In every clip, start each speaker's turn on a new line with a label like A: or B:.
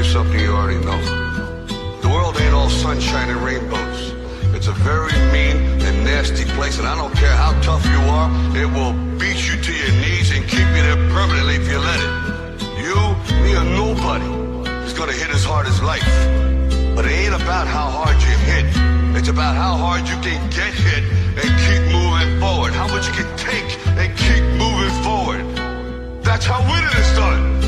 A: something you already know. The world ain't all sunshine and rainbows. It's a very mean and nasty place, and I don't care how tough you are, it will beat you to your knees and keep you there permanently if you let it. You, me, or nobody is gonna hit as hard as life. But it ain't about how hard you hit. It's about how hard you can get hit and keep moving forward. How much you can take and keep moving forward. That's how winning is done.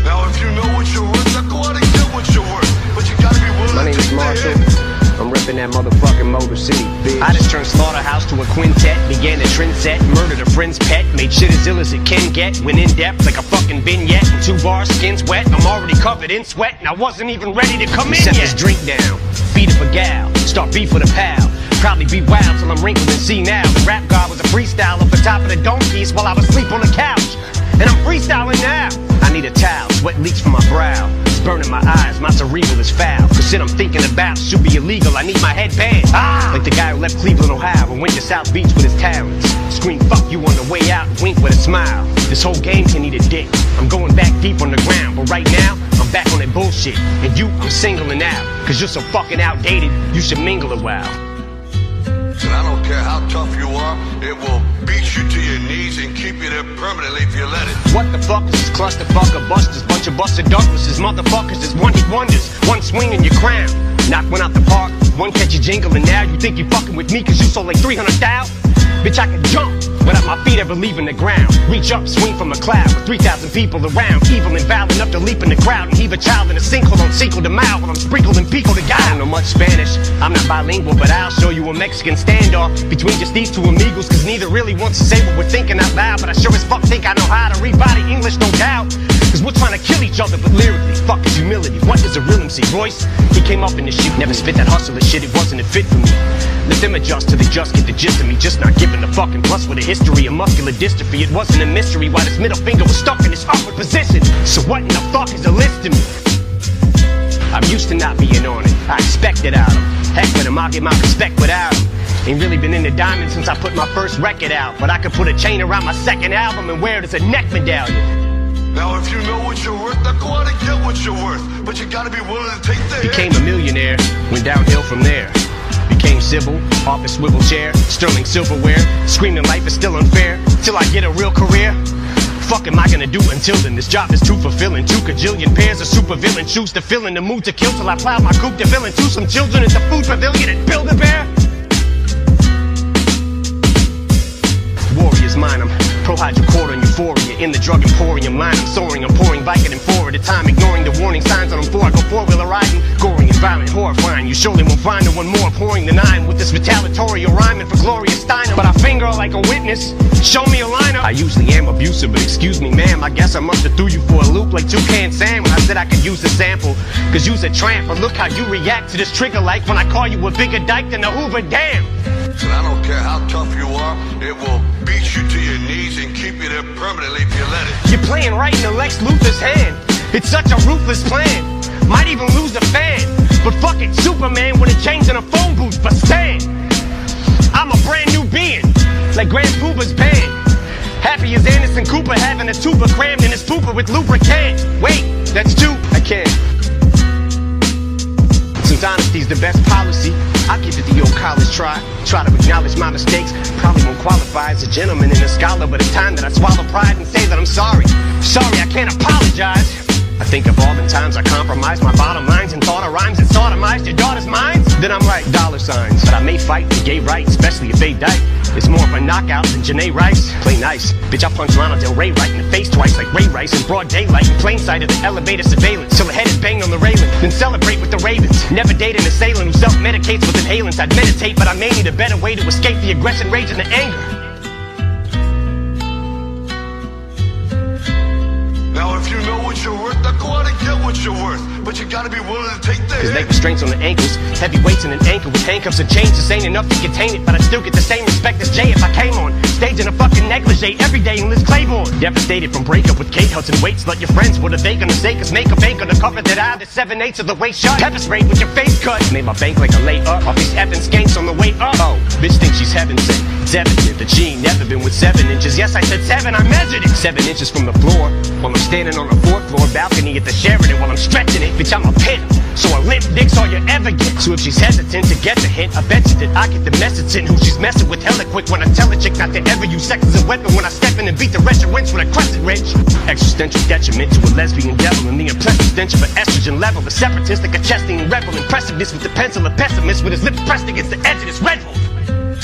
A: Now if you know what you're worth, now go out and get what you're worth. But you gotta be willing
B: My name
A: to
B: is
A: take
B: Marshall.
A: the hit.
B: I'm reppin' that motherfucking Motor City, bitch.
C: I just turned Slaughterhouse to a quintet, began a trend set, murdered a friend's pet, made shit as ill as it can get, went in depth like a fucking vignette, in 2 bars, skin's wet, I'm already covered in sweat, and I wasn't even ready to come in
B: Set
C: yet.
B: this drink down,
C: Feed up a gal, start beef with a pal, probably be wild till I'm wrinkled and see now. The rap god was a freestyle up the top of the donkeys while I was asleep on the couch, and I'm freestyling now. I need a towel, sweat leaks from my brow, it's burning my eyes, my cerebral is foul, cause shit I'm thinking about should be illegal, I need my headband. Like the guy who left Cleveland, Ohio and went to South Beach with his talents. Scream fuck you on the way out and wink with a smile. This whole game can eat a dick, I'm going back deep on the ground, but right now, I'm back on that bullshit. And you, I'm singling out, cause you're so fucking outdated, you should mingle a while.
A: And I don't care how tough you are, it will beat you to your knees and keep you there permanently if you let it.
C: What the fuck is this clusterfuck of busters? Bunch of busted Douglases, motherfuckers is one-hit wonders. One swing in your crown, knock one out the park, one catch a jingle, and now you think you fucking with me cause you sold like 300,000? Bitch, I can jump without my feet ever leaving the ground. Reach up, swing from a cloud with 3,000 people around. Evil and vile enough to leap in the crowd and heave a child in a sinkhole on Cinco de Mayo while I'm sprinkled in pico de gallo. I don't know much Spanish, I'm not bilingual, but I'll show you a Mexican standoff between just these two amigos, cause neither really wants to say what we're thinking out loud, but I sure as fuck think I know how to read body English, no doubt. Cause we're trying to kill each other, but lyrically, fuck is humility. What is a real MC? Royce, he came up in this shit, never spit that hustler shit, it wasn't a fit for me. Let them adjust till they just get the gist of me, just not giving a fucking plus with a history of muscular dystrophy. It wasn't a mystery why this middle finger was stuck in this upward position. So what in the fuck is a list to me? I'm used to not being on it, I expect it out of him. Heck with him, I'll get my respect without him. Ain't really been into diamonds since I put my first record out, but I could put a chain around my second album and wear it as a neck medallion.
A: Now if you know what you're worth, now go out and get what you're worth. But you gotta be willing to take the hit.
C: Became a millionaire, went downhill from there. Became civil, office swivel chair, sterling silverware, screaming life is still unfair, till I get a real career. Fuck am I gonna do until then? This job is too fulfilling. 2 kajillion pairs of supervillain choose to fill in the mood to kill till I plow my coupe de ville into some children at the food pavilion and build a bear. Warriors mine, I'm pro-hydrocodone euphoria in the drug emporium line. I'm soaring, I'm pouring Vicodin 4 at a time, ignoring the warning signs on them 4. I go 4-wheeler riding, gory and violent, horrifying. You surely won't find no one more pouring than I am with this retaliatory rhyming for Gloria Steinem. But I finger like a witness, show me a lineup. I usually am abusive, but excuse me ma'am, I guess I must have threw you for a loop like Toucan Sam when I said I could use a sample, cause you's a tramp. But look how you react to this trigger like when I call you a bigger dyke than a Hoover Dam.
A: And I don't care how tough you are, it will beat you to your knees and keep you there permanently if you let it.
C: You're playing right into Lex Luthor's hand. It's such a ruthless plan. Might even lose a fan. But fuck it, Superman with a chains in a phone booth. But stand, I'm a brand new being, like Grand Pooba's band. Happy as Anderson Cooper having a tuba crammed in his pooper with lubricant. Wait, that's 2, I can't. Since honesty's the best policy, I'll give it the old college try. Try to acknowledge my mistakes, probably won't qualify as a gentleman and a scholar, but it's time that I swallow pride and say that I'm sorry. Sorry, I can't apologize. I think of all the times I compromised my bottom lines and thought of rhymes and sodomized your daughter's minds. Then I'm like dollar signs, but I may fight for gay rights, especially if they die. It's more of a knockout than Janae Rice. Play nice, bitch, I punch Lana Del Rey right in the face twice like Ray Rice in broad daylight in plain sight of the elevator surveillance till her head is banged on the railing. Then celebrate with the Ravens. Never date an assailant who self-medicates with inhalants. I'd meditate, but I may need a better way to escape the aggression, rage, and the anger.
A: Now if you know what you're worth, now go out and get what you're worth. But you gotta be willing to take the
C: Cause leg
A: hit.
C: restraints on the ankles, heavy weights in an ankle with handcuffs and chains. This ain't enough to contain it, but I still get the same respect as Jay if I came on stage in a fucking negligee every day in Liz Claiborne. Devastated from breakup with Kate Hudson. Weights, let your friends, what are they gonna say? Cause makeup ain't gonna cover that eye, the 7/8 of the way shut. Pepper sprayed with your face cut, made my bank like a lay up off these effing skanks on the way up. Oh, bitch thinks she's heaven sent. It's evident that she ain't never been with 7 inches. Yes, I said 7, I measured it. 7 inches from the floor, while I'm standing on the 4th floor balcony at the Sheraton while I'm stretching it. Bitch, I'm a pimp, so a limp dick's all you ever get. So if she's hesitant to get the hint, I bet you that I get the message in who she's messing with hella quick when I tell a chick not to ever use sex as a weapon when I step in and beat the wretched winch with a crescent wrench. Existential detriment to a lesbian devil and the impressive stench of an estrogen level. The separatist, like a chesting rebel, impressiveness with the pencil, a pessimist with his lips pressed against the edge of this red bull.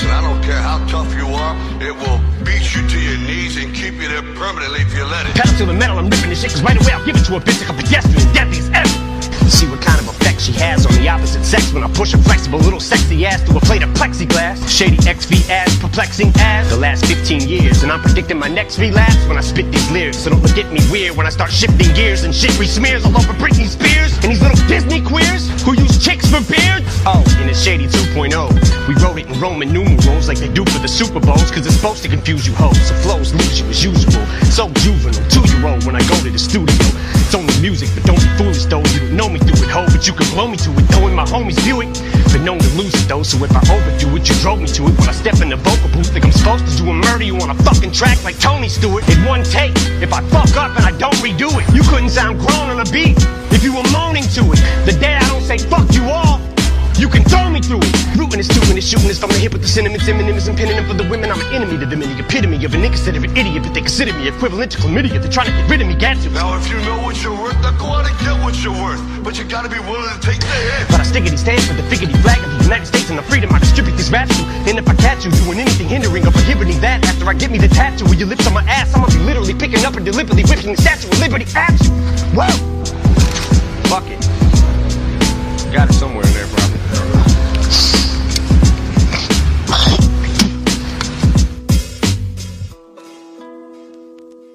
A: And I don't care how tough you are, it will beat you to your knees and keep you there permanently if you let it.
C: Pedal to the metal, I'm ripping this shit, cause right away I'll give it to a bitch like a pedestrian, deadly as ever. See what kind of effect she has on the opposite sex when I push a flexible little sexy ass through a plate of plexiglass. Shady XV ass, perplexing ass. The last 15 years, and I'm predicting my next relapse when I spit these lyrics. So don't look at me weird when I start shifting gears and shit re-smears all over Britney Spears and these little Disney queers who use chicks for beards. Oh, and it's Shady 2.0. We wrote it in Roman numerals like they do for the Super Bowls, cause it's supposed to confuse you hoes. So flows lose you as usual. So juvenile, 2-year-old when I go to the studio. It's only music, but don't be foolish though. You don't know me through it, ho, but you can blow me to it though, and my homies view it. Been known to lose it though, so if I overdo it, you drove me to it. When I step in the vocal booth, think I'm supposed to do a murder you on a fucking track like Tony Stewart. In one take, if I fuck up and I don't redo it, you couldn't sound grown on a beat if you were moaning to it. The day I don't say fuck you all, you can throw me through it. Rootin' is tootin' is shootin' is from the hip with the sentiments. Eminem is pinning them for the women. I'm an enemy to them and the epitome of an inconsiderate idiot. But they consider me equivalent to chlamydia. They're trying to get rid of me, got to.
A: Now if you know what you're worth, then go out and get what you're worth. But you gotta be willing to take the hit.
C: But I stickity stand for the figgity flag of the United States and the freedom I distribute these raps to. And if I catch you doing anything hindering or prohibiting that, after I get me the tattoo with your lips on my ass, I'ma be literally picking up and deliberately whipping the Statue of Liberty at you. Whoa! Fuck it. Got it somewhere.